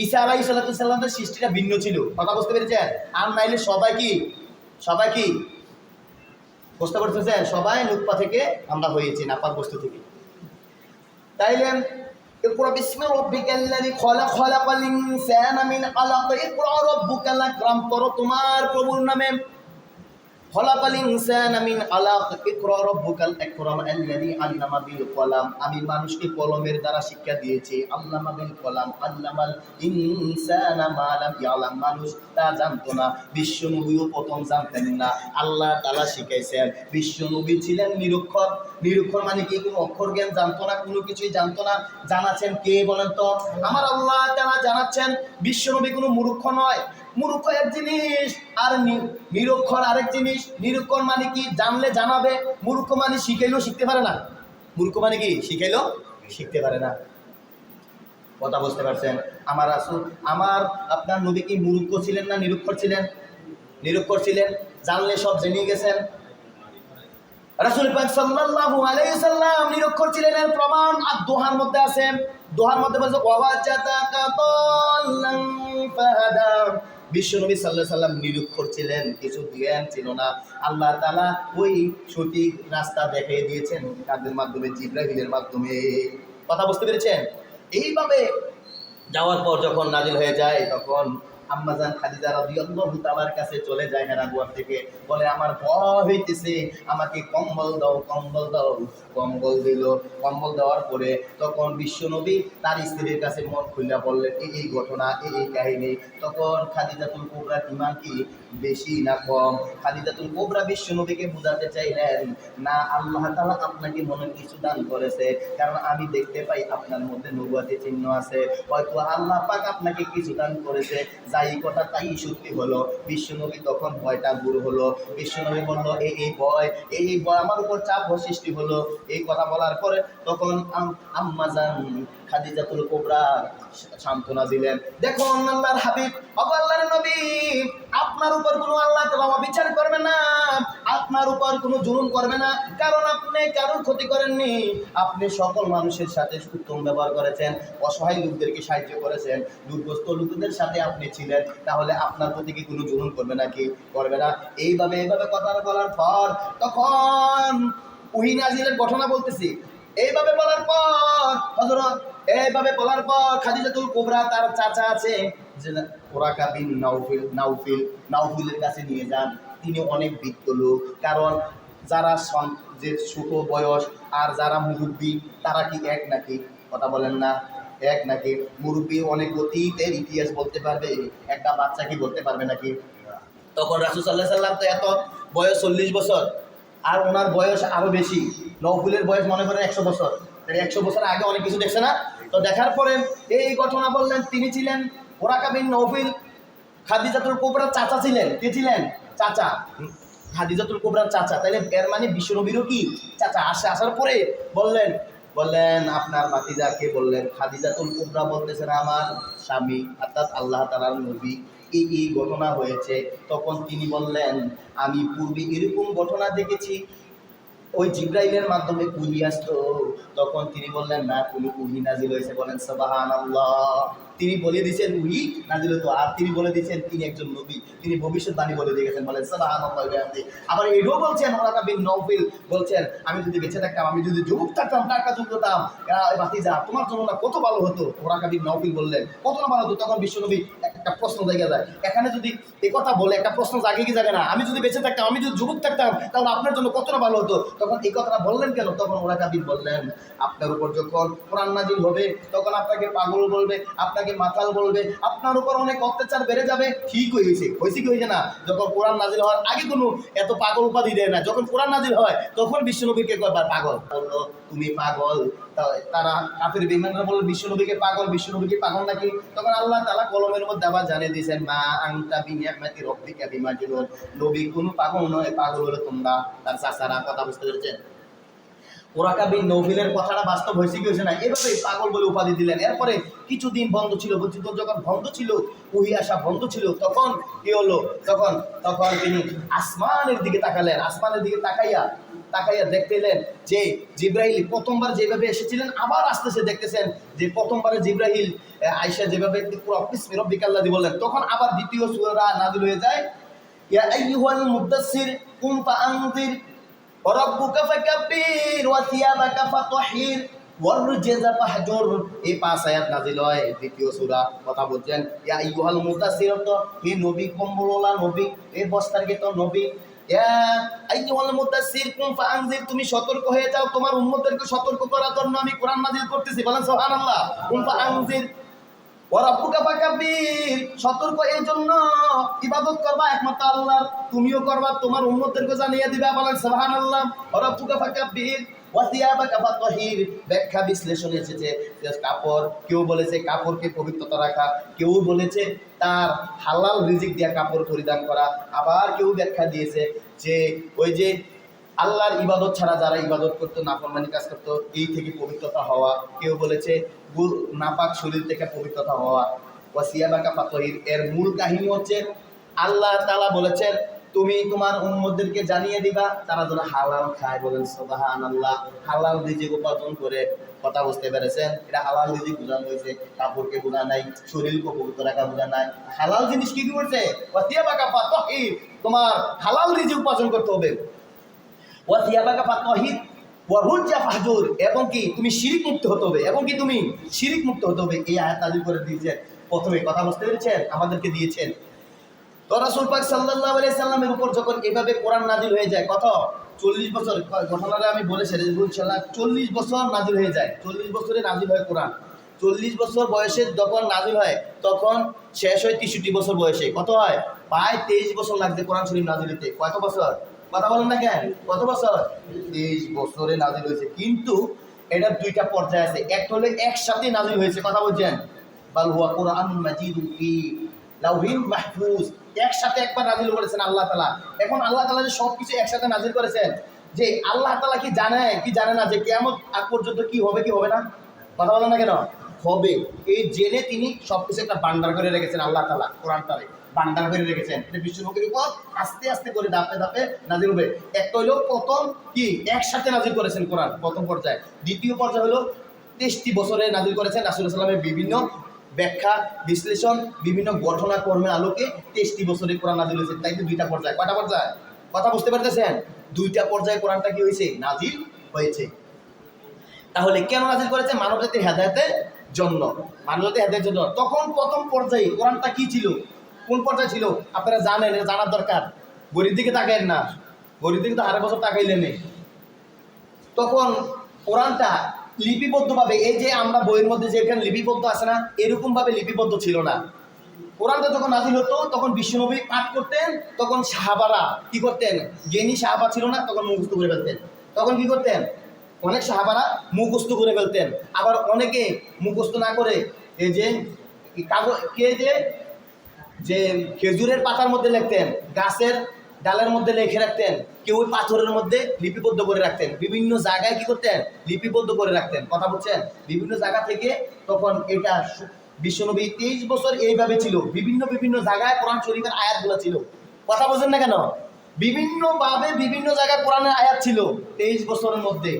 ঈসা আলাইহিস সালামের সৃষ্টিটা ভিন্ন ছিল। কথা বুঝতে পেরেছেন? আর নাইলে সবাই কি বুঝতে পারতেছেন? সবাই নুতফা থেকে আমরা হয়েছি, নাপাক বস্তু থেকে। তাইলে ইকরা বিসমি রাব্বিকাল্লাযী খলাক, খলাকাল ইনসানা মিন আলাক। ইকরা রাব্বুকাল আকরাম, পড়ো তোমার প্রভুর নামে। খলাকাল ইনসানা মিন আলাক, ইকরা রাব্বুকাল আকরাম আল্লাযী আল্লামা বিল কলাম। আমি মানুষকে কলমের দ্বারা শিক্ষা দিয়েছি। আল্লামা বিল কলাম, আল্লামাল ইনসানা মা লাম ইয়ালাম। মানুষ তা জানতো না। বিশ্বনবীও প্রথম জানতেন না। আল্লাহ তাআলা শিখাইছেন। বিশ্বনবী ছিলেন নিরক্ষর। নিরক্ষর মানে কি? কোনো অক্ষর জ্ঞান জানতো না, কোনো কিছুই জানতো না। জানাচ্ছেন কে বলেন তো? আমার আল্লাহ তাআলা জানাচ্ছেন। বিশ্বনবী কোনো মূর্খ নয়। মূর্খ এক জিনিস আর নিরক্ষর আরেক জিনিস। নিরক্ষর মানে কি? জানলে জানাবে। মূর্খ মানে শিখাইলেও শিখতে পারে না। মূর্খ মানে কি? শিখাইলেও শিখতে পারে না। কথা বুঝতে পারছেন? আমার রাসূল, আমার আপনার নবী কি মূর্খ ছিলেন না নিরক্ষর ছিলেন? নিরক্ষর ছিলেন। জানলে সব জেনে গেছেন। রাসূল পাক সাল্লাল্লাহু আলাইহি সাল্লাম নিরক্ষর ছিলেন। এর প্রমাণ আর দোহার মধ্যে আছে। দোহার মধ্যে বলছে ওয়াজাতাকা দাল্লান ফাহাদা। বিশ্বনবী সাল্লাল্লাহু আলাইহি সাল্লাম নিরক্ষর ছিলেন, কিছু জ্ঞান ছিল না। আল্লাহ তাআলা ওই সঠিক রাস্তা দেখিয়ে দিয়েছেন কাদের মাধ্যমে? জিবরাইলের মাধ্যমে। কথা বুঝতে পেরেছেন? এইভাবে যাওয়ার পর যখন নাজিল হয়ে যায় তখন আম্মাজান খাদিজা রাদিয়াল্লাহু তাআলার কাছে চলে যায় হেরা গুহার থেকে, বলে আমার ভয় হইতেছে, আমাকে কম্বল দাও, কম্বল দাও। কম্বল দিল। কম্বল দেওয়ার পরে তখন বিশ্বনবী তার স্ত্রীর কাছে মন খুলে বললেন এই ঘটনা, এই কাহিনী। তখন খাদিজাতুল কুবরার ঈমান কি বেশি না কম? খাদিজাতুল কুবরা বিশ্বনবীকে বোঝাতে চাইলেন, না, আল্লাহ তাআলা আপনাকে মনে কিছু দান করেছে, কারণ আমি দেখতে পাই আপনার মধ্যে নবুয়তের চিহ্ন আছে, হয়তো আল্লাহ পাক আপনাকে কিছু দান করেছে। যাই কথা তাই সত্যি হলো। বিশ্বনবী তখন ভয়টা দূর হলো। বিশ্বনবী বলল এই ভয় আমার উপর চাপ সৃষ্টি হলো। এই কথা বলার পরে তখন আম্মাজান খাদিজাতুল কুবরা সান্ত্বনা দিলেন, দেখুন আল্লাহর হাবিব, আল্লাহর নবী, আপনার উপর কোনো আল্লাহ তাআলা বিচার করবে না, আপনার উপর কোনো জুলুম করবে না, কারণ আপনি কারোর ক্ষতি করেননি। আপনি সকল মানুষের সাথে উত্তম ব্যবহার করেছেন, অসহায় লোকদেরকে সাহায্য করেছেন, দুর্গত লোকদের সাথে আপনি ছিলেন, তাহলে আপনার প্রতি কি কোনো জুলুম করবে নাকি? করবে না। এইভাবে কথা বলার পর তখন ওহী নাজিলের ঘটনা বলতেছি। এইভাবে বলার পর হযরত খাদিজাতুল কুবরা তার চাচা আছে যে ওরাকা বিন নাউফিলের কাছে নিয়ে যান। তিনি অনেক বৃদ্ধ লোক, কারণ যারা যে ছোট বয়স আর যারা মুরব্বী তারা কি এক নাকি? কথা বলেন না, এক নাকি? মুরব্বী অনেক অতীতের ইতিহাস বলতে পারবে, একটা বাচ্চা কি বলতে পারবে নাকি? তখন রাসূল সাল্লাল্লাহু আলাইহি সাল্লাম তো এত বয়স 40 বছর, আর ওনার বয়স আরো বেশি। নওফুলের বয়স মনে করেন 100 বছর। 100 বছর আগে অনেক কিছু দেখছে না? তো দেখার পরে এই ঘটনা বললেন। তিনি ছিলেন ওরাকা বিন নওফিল, খাদিজাতুল কুবরার চাচা ছিলেন। কে ছিলেন? চাচা। খাদিজাতুল কুবরার চাচা, তাহলে এর মানে বিশ্বনবীরও কি চাচা? আসার পরে বললেন আপনার ভাতিজাকে বললেন। খাদিজাতুল কুবরা বলতেছেন আমার স্বামী অর্থাৎ আল্লাহ তাআলার নবী, এই ঘটনা হয়েছে। তখন তিনি বললেন আমি পূর্বে এরকম ঘটনা দেখেছি, ওই জিবরাইলের মাধ্যমে ওহী আসতো। তখন তিনি বললেন না, কোনো ওহী নাজিল হয়েছে। বলেন সুবহানাল্লাহ। তিনি বলে দিয়েছেন ওহী নাজিল হতো, আর তিনি বলে দিয়েছেন তিনি একজন নবী, তিনি ভবিষ্যৎবাণী বলে দিয়ে গেছেন। বলেন সুবহানাল্লাহ। আবার এটাও বলছেন ওরাকা বিন নওফিল বলছেন আমি যদি বেঁচে থাকতাম, আমি যদি যুবক থাকতাম, টাকা যুগ হতাম, ভাতিজা তোমার জন্য না কত ভালো হতো। ওরাকা বিন নওফিল বললেন কত না ভালো হতো। তখন বিশ্বনবী একটা প্রশ্ন জায়গা যায়, এখানে যদি এই কথা বলে একটা প্রশ্ন জাগে কি জাগে না? আমি যদি বেঁচে থাকতাম, আমি যদি যুবক থাকতাম, তাহলে আপনার জন্য কতটা ভালো হতো। তখন এই কথাটা বললেন কেন? তখন ওরাকা বিন বললেন আপনার উপর যখন কোরআন নাজিল হবে তখন আপনাকে পাগল বলবে, আপনাকে মাতাল বলবে, আপনার উপর অনেক অত্যাচার বেড়ে যাবে। ঠিক হয়েছে কি হয়েছে না? যখন কোরআন নাজিল হওয়ার আগে কোনো এত পাগল উপাধি দেয় না, যখন কোরআন নাজিল হয় তখন বিশ্বনবীকে কয়বার পাগল বললো, তুমি পাগল। তারা কাফের বেঈমানরা বলল বিশ্বনবীকে পাগল, বিশ্বনবীকে পাগল নাকি? তখন আল্লাহ তাআলা কলমের মধ্যে আবার জানিয়ে দিয়েছেন মা আনতা বিনিয়ামাতি রাব্বিকা বিমাজনুন, নবী কোনো পাগল নয়, পাগল হলো তোমরা, তার চাচারা। কথা বুঝতে পেরেছেন? ওরাকা বিন নওফিলের কথাটা বাস্তব হয়েছে কি হয়েছে না? এভাবে পাগল বলে উপাধি দিলেন। এরপরে কিছুদিন বন্ধ ছিল, বঞ্চিত যখন বন্ধ ছিল, ওহী আসা বন্ধ ছিল, তখন কি হলো? তখন তিনি আসমানের দিকে তাকালেন। আসমানের দিকে তাকাইয়া দেখতেলেন যে জিবরাইল প্রথমবার যেভাবে এসেছিলেন আবার আসতেছে। দেখতেছেন যে প্রথমবারে জিবরাইল আয়েশা যেভাবে বিসমি রাব্বিকাল্লাযী বললেন, তখন আবার দ্বিতীয় সূরা নাযিল হয়ে যায় ইয়া আইয়ুহাল মুদাসসির কুম ফাআনযির ওয়ারাব্বুকা ফাকাব্বির ওয়া সিয়াবাকা ফাতাহির ওয়াররুজজা ফাহজুর। এই 5 আয়াত নাযিল হয় দ্বিতীয় সূরা। কথা বলছেন ইয়া আইয়ুহাল মুদাসসির, তো হে নবী, কম্বলওয়ালা নবী, এই বস্ত্রকে তো নবী। ইয়া আইয়ুহাল মুদাসসির কুম ফাআনযির, তুমি সতর্ক হয়ে যাও, তোমার উম্মতদেরকে সতর্ক করার জন্য আমি কোরআন নাযিল করতেছি। বলেন সুবহানাল্লাহ। কুম ফাআনযির ওয়ারাব্বুকা ফাকাব্বির, সতর্ক এই জন্য ইবাদত করবা একমাত্র আল্লাহর, তুমিও করবা, তোমার উম্মতদেরকে জানিয়ে দিবা। বলেন সুবহানাল্লাহ। ওয়ারাব্বুকা ফাকাব্বির ওয়া সিয়াবাকা ফাতাহির। ব্যাখ্যা বিশ্লেষণ এসেছে কাপড়, কেউ বলেছে কাপড়কে পবিত্রতা রাখা, কেউ বলেছে তার হালাল রিজিক দিয়া কাপড় পরিধান করা, আবার কেউ ব্যাখ্যা দিয়েছে যে ওই যে আল্লাহর ইবাদত ছাড়া যারা ইবাদত করতো, নাফরমানি কাজ করতো, এই থেকে পবিত্রতা হওয়া। কেউ বলেছে নাপাক শরীর থেকে পবিত্রতা হওয়া। ওয়া সিয়াবাকা ফাতাহির, এর মূল কাহিনী হচ্ছে আল্লাহ তাআলা বলেছেন তুমি তোমার উম্মতদেরকে জানিয়ে দিবা তারা যেন হালাল খায়। বলেন সুবহানাল্লাহ। হালাল রিজিক উপার্জন করে, কথা বুঝতে পেরেছেন? এটা হালাল রিজিক বোঝানো হয়েছে, কাপড়কে বোঝা নাই, শরীরকে পবিত্র রাখা বোঝা নাই। হালাল জিনিস কি কি করছে? ওয়াতিয়াবাকা ফাতাহির, তোমার হালাল রিজিক উপার্জন করতে হবে। ওয়াতিয়াবাকা ফাতাহির ওয়ারুজ্জা ফাহজুর, এবং কি তুমি শিরিক মুক্ত হতে হবে, এবং কি তুমি শিরিক মুক্ত হতে হবে। এই আয়াত নাযিল করে দিয়েছেন প্রথমে, কথা বুঝতে পেরেছেন? আমাদেরকে দিয়েছেন। তো রাসূল পাক সাল্লাল্লাহু আলাইহি সাল্লামের উপর যখন এভাবে কোরআন নাযিল হয়ে যায়, কত 40 বছর, ঘটনাটা আমি বলেছি ইনশাআল্লাহ, 40 বছর নাযিল হয়ে যায়। 40 বছরে নাযিল হয় কোরআন। 40 বছর বয়সে যখন নাযিল হয় তখন শেষ হয় 63 বছর বয়সে। কত হয়? প্রায় 23 বছর লাগছে কোরআন শরীফ নাযিল হতে। কত বছর? কথা বলেন না কেন? কত বছর? 23 বছরে নাযিল হয়েছে। কিন্তু এটার দুইটা পর্যায় আছে। একটা হলে একসাথে নাযিল হয়েছে, কথা বলছেন? বাল হুয়া কুরআনুন মাজিদুন ফি লাউহিন মাহফুজ, একসাথে একবার নাযিল করেছেন আল্লাহ তাআলা। এখন আল্লাহ তাআলা যে সবকিছু একসাথে নাযিল করেছেন, যে আল্লাহ তাআলা কি জানে কি জানে না যে কিয়ামত আগ পর্যন্ত কি হবে কি হবে না? কথা বলেন না কেন? হবে। এই জেনে তিনি সবকিছু একটা ভান্ডার করে রেখেছেন আল্লাহ তাআলা, কোরআনটারে ভান্ডার করে রেখেছেন। এটা বিশ্বনবীর উপর আস্তে আস্তে করে ধাপে ধাপে নাযিল হবে। একটা হলো প্রথম কি একসাথে নাযিল করেছেন কোরআন, প্রথম পর্যায়ে। দ্বিতীয় পর্যায়ে হলো 63 বছরে নাযিল করেছেন রাসূল সাল্লাল্লাহু আলাইহি ওয়াসাল্লামের বিভিন্ন ব্যাখ্যা বিশ্লেষণ, বিভিন্ন ঘটনা কর্মের আলোকে 63 বছরে কোরআন নাযিল হয়েছে। তাই তো দুইটা পর্যায়ে। কয়টা পর্যায়ে? কথা বুঝতে পারতেছেন? দুইটা পর্যায়ে কোরআনটা কি হয়েছে? নাযিল হয়েছে। তাহলে কেন নাযিল করেছে? মানবজাতির হেদায়েতের জন্য, মানবজাতির হেদায়েতের জন্য। তখন প্রথম পর্যায়ে কোরআনটা কি ছিল? কোন পর্যায়ে ছিল আপনারা জানেন, এটা জানার দরকার। গরিব দিকে তাকায়েন না, গরিব দিকে তো হারে বছর তাকাইলেন। তখন কোরআনটা লিপিবদ্ধভাবে, এই যে আমরা বইয়ের মধ্যে যে এখানে লিপিবদ্ধ আছে না, এরকমভাবে লিপিবদ্ধ ছিল না। কোরআনটা যখন নাযিল হতো তখন বিশ্বনবী পাঠ করতেন, তখন সাহাবারা কি করতেন? জ্ঞানী সাহাবা ছিল না, তখন মুখস্থ করে ফেলতেন। তখন কি করতেন? অনেক সাহাবারা মুখস্থ করে ফেলতেন। আবার অনেকে মুখস্থ না করে এই যে কাগজ কে যে খেজুরের পাতার মধ্যে লিখতেন, গাছের ডালের মধ্যে লিখে রাখতেন, কেউ পাথরের মধ্যে লিপিবদ্ধ করে রাখতেন। বিভিন্ন জায়গায় কি করতেন? লিপিবদ্ধ করে রাখতেন। কথা বলছেন? বিভিন্ন জায়গা থেকে তখন এটা বিশ্বনবী 23 বছর এইভাবে ছিল। বিভিন্ন বিভিন্ন জায়গায় কোরআন শরীফের আয়াতগুলো ছিল। কথা বলছেন না কেন? বিভিন্নভাবে বিভিন্ন জায়গায় কোরআনের আয়াত ছিল 23 বছরের মধ্যে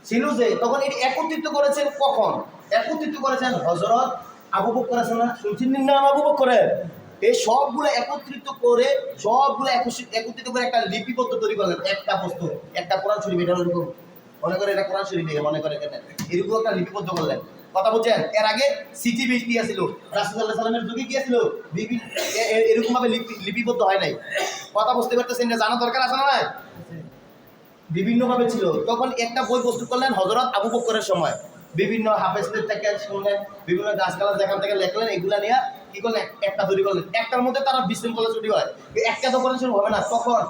ছিল। যে তখন এটি একত্রিত করেছেন কখন? একত্রিত করেছেন হযরত আবু বকর আছেন না, শুনছেন নাম আবু বকরের? এই সবগুলো একত্রিত করে, সবগুলো একত্রিত করে একটা লিপিবদ্ধ তৈরি করলেন, একটা পুস্তক, একটা কোরআন শরীফ। এটা এরকম মনে করে, এটা কোরআন শরীফ মনে করে কেন এরকম একটা লিপিবদ্ধ করলেন। কথা বলছেন? এর আগে চিঠি দিয়েছিল রাসূলুল্লাহ সাল্লাল্লাহু আলাইহি ওয়াসাল্লামের যুগে, গিয়েছিল এরকম ভাবে লিপিবদ্ধ হয় নাই। কথা বুঝতে পারতেছেন? এটা জানা দরকার আছে না? বিভিন্নভাবে ছিল। তখন একটা বই প্রস্তুত করলেন হযরত আবু বকরের সময়। বিভিন্ন হাফেজদের থেকে শুনলেন, বিভিন্ন গাছগাছ যেখান থেকে লেখলেন, এগুলা নিয়ে কি করলেন? একটা তৈরি করলেন। একটার মধ্যে তারা বিশৃঙ্খলা তৈরি হয়, একটা তো করে শুরু হবে না। তখন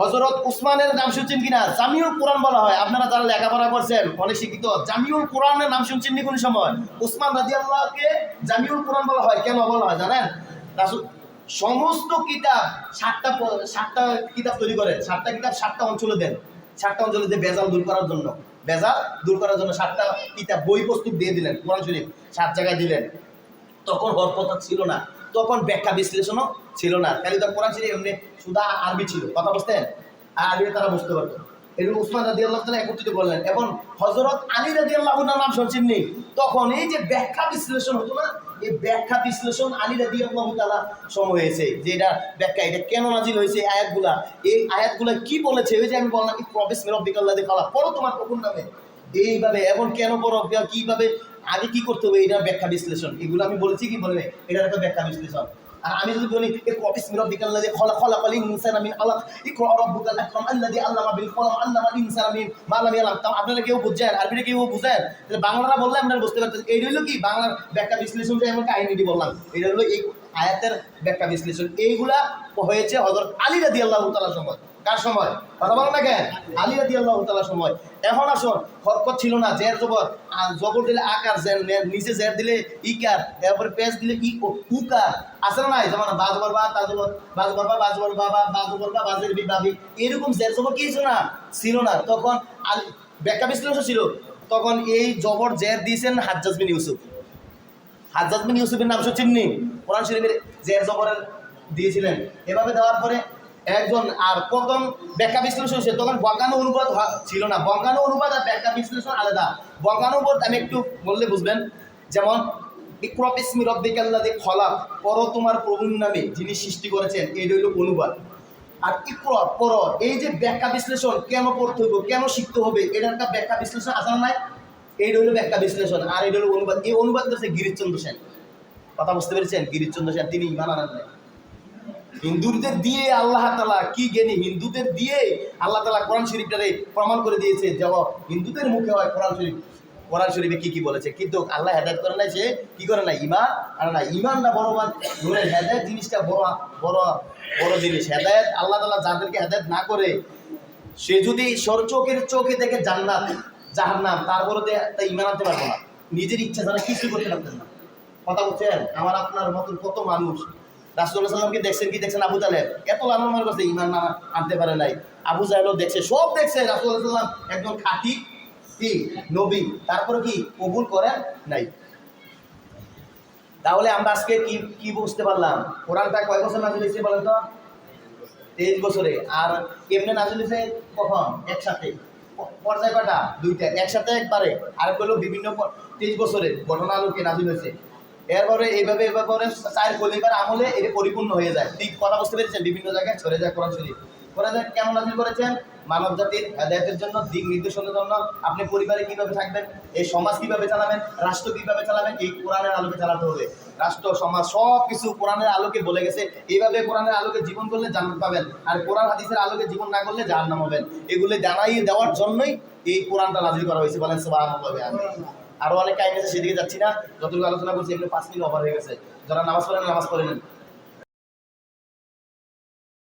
হযরত উসমানের নাম শুনছেন কিনা? জামিউল কোরআন বলা হয়। আপনারা যারা লেখাপড়া করছেন, অনেক শিক্ষিত, জামিউল কোরআনের নাম শুনছেন নি কোন সময়? উসমান রাদিয়াল্লাহুকে জামিউল কোরআন বলা হয়। কেন বলা হয় জানেন? রাসূল সমস্ত কিতাব 7টা কিতাব তৈরি করেন। 7টা কিতাব 7টা অঞ্চলে দেন। 7টা অঞ্চলে যে বেজাল দূর করার জন্য, বেজাল দূর করার জন্য 7টা কিতাব বই প্রস্তুত দিয়ে দিলেন। কোরআন শরীফ 7 জায়গায় দিলেন। তখন হরকত ছিল না, তখন ব্যাখ্যা বিশ্লেষণও ছিল না। খালি তো কোরআন শরীফ এমনি শুধু আরবি ছিল, কথা বুঝতেন? আর আরবি তারা বুঝতে পারতো। এরকম উসমান রাদিয়াল্লাহু তাআলা একত্রিত করলেন। এবং হযরত আলী রাদিয়াল্লাহু তাআলার নাম শুনছেন নি? তখন এই যে ব্যাখ্যা বিশ্লেষণ হতো না, এই ব্যাখ্যা বিশ্লেষণ আলী রাদিয়াল্লাহু তাআলা সময় হয়েছে। যে এটা ব্যাখ্যা, এটা কেন নাযিল হয়েছে, এই আয়াতগুলা কি বলেছে? ওই যে আমি বললাম কি প্রবিসমি রাব্বিকাল্লাযী খালাক, পড়ো তোমার প্রভুর নামে, এইভাবে। এবং কেন পড়ো, কিভাবে, আগে কি করতে হবে, এটা ব্যাখ্যা বিশ্লেষণ। এগুলো আমি বলেছি কি বলে, এটার একটা ব্যাখ্যা বিশ্লেষণ। আর আমি যদি বলি বিসমি রাব্বিকাল্লাযী খালাক, খালাকাল ইনসানা মিন আলাক, ইকরা রাব্বুকাল আকরাম আল্লাযী আল্লামা বিল কলম, আল্লামাল ইনসানা মিন মা লাম ইয়ালাম। তাও আপনারা কেউ বুঝছেন? আরবিটা কেউ বুঝেন? তাহলে বাংলাটা বললে আপনারা বুঝতে পারতেন। এইটা হলো কি বাংলার ব্যাখ্যা বিশ্লেষণ। যে এমন কাহিনীটি বললাম, এটা হলো এই আয়াতের ব্যাখ্যা বিশ্লেষণ। এইগুলা হয়েছে হযরত আলী রাদিয়াল্লাহু তাআলার সময়। কার সময়? কথা বলেন না কেন? আলী রাদিয়াল্লাহু তাআলার সময়। এখন আসুন, হরকত ছিল না, জের জবর, জবর দিলে আকার, নিচে জের দিলে ইকার, তারপরে পেশ দিলে উকার, আছে না নাই? যেমন বাজবর বা তাজবর, বাজবর বা বাজবর বাবা, বাজবর বা বাজের বিবাবি, এরকম জের জবর কি ছিল না? ছিল না। তখন ব্যাখ্যা বিশ্লেষণ ছিল। তখন এই জবর জের দিয়েছেন হাজ্জাজ বিন ইউসুফ। হাজ্জাজ বিন ইউসুফের নাম শুনছেন নি? কোরআন শরীফের জের জবরের দিয়েছিলেন। এভাবে দেওয়ার পরে একজন আর প্রথম ব্যাখ্যা বিশ্লেষণ সে তখন বঙ্গাণু অনুবাদ ছিল না। বঙ্গাণু অনুবাদ আর ব্যাখ্যা বিশ্লেষণ আলাদা। বঙ্গাণু অনুবাদ আমি একটু বললে বুঝবেন, যেমন ইকরা বিসমি রাব্বিকাল্লাযী খলাক, পড়ো তোমার প্রভুর নামে যিনি সৃষ্টি করেছেন, এই হইল অনুবাদ। আর ইকরা পড়ো, এই যে ব্যাখ্যা বিশ্লেষণ কেন পড়তে হবে, কেন শিখতে হবে, এটার একটা ব্যাখ্যা বিশ্লেষণ আসার নাই, এই হইল ব্যাখ্যা বিশ্লেষণ। আর এই হইল অনুবাদ। এই অনুবাদ করেছে গিরিশচন্দ্র সেন। কথা বুঝতে পেরেছেন? গিরিশচন্দ্র সেন, তিনি ইমান আনেন নাই। হিন্দুদের দিয়ে আল্লাহ তাআলা কি জ্ঞানী, হিন্দুদের দিয়ে আল্লাহ তাআলা কোরআন শরীফটারে প্রমাণ করে দিয়েছে। যেমন হিন্দুদের মুখে হয় কোরআন শরীফ, কোরআন শরীফে কি কি বলেছে, কিন্তু আল্লাহ হেদায়েত করে নাই, সে কি করে না, ইমান আর না, ইমানটা বড় ধরে, হেদায়েত জিনিসটা বড় বড় বড় জিনিস। হেদায়েত আল্লাহ তাআলা যাদেরকে হেদায়েত না করে, সে যদি চোখে দেখে জান্নাত জাহান্নাম, তারপরে তাই ইমান আনতে পারবো না, নিজের ইচ্ছা ছাড়া কিছু করতে পারতেন না। কথা বলছেন? আমার আপনার মতন কত মানুষ রাসূলুল্লাহ সাল্লাল্লাহু আলাইহি ওয়াসাল্লামকে দেখছেন, কি দেখছেন, আবু তালেব এত লালন মার করছে, ইমান না আনতে পারে নাই। আবু জাহেলও দেখছে, সব দেখছে, রাসূলুল্লাহ সাল্লাল্লাহু আলাইহি ওয়াসাল্লাম একজন খাঁটি কি নবী, তারপরে কি কবুল করেন নাই। তাহলে আমরা আজকে কি কি বুঝতে পারলাম? কোরআনটা কয় বছর নাযিল হয়েছে বলেন তো? 23 বছরে। আর এমনি নাযিল হয়েছে কখন? একসাথে। পর্যায় কয়টা? দুইটা, একসাথে একবারে। আর হলো বিভিন্ন 23 বছরের ঘটনা আলোকে নাযিল হয়েছে। এরপরে এইভাবে চার খলিফার আমলে এটা পরিপূর্ণ হয়ে যায়। ঠিক কথা বুঝতে পেরেছেন? বিভিন্ন জায়গায় ছড়ে যায় কোরআন শরীফ। কোরআন কেমন নাযিল করেছেন? মানব জাতির হেদায়েতের জন্য, দিক নির্দেশনের জন্য। আপনি পরিবারে কিভাবে থাকবেন, এই সমাজ কিভাবে চালাবেন, রাষ্ট্র কিভাবে চালাবেন, এই কোরআনের আলোকে চালাতে হবে। রাষ্ট্র সমাজ সব কিছু কোরআনের আলোকে বলে গেছে। এইভাবে কোরআনের আলোকে জীবন করলে জান্নাত পাবেন, আর কোরআন হাদিসের আলোকে জীবন না করলে জাহান্নাম হবেন। এগুলো জানাই দেওয়ার জন্যই এই কোরআনটা নাযিল করা হয়েছে। বলেন সুবহানাল্লাহ। আরো অনেক কাহিনী আছে, সেদিকে যাচ্ছি না। যতটুকু আলোচনা করছি এগুলো 5 মিনিট ওভার হয়ে গেছে। যারা নামাজ পড়েন নামাজ পড়ে নেন।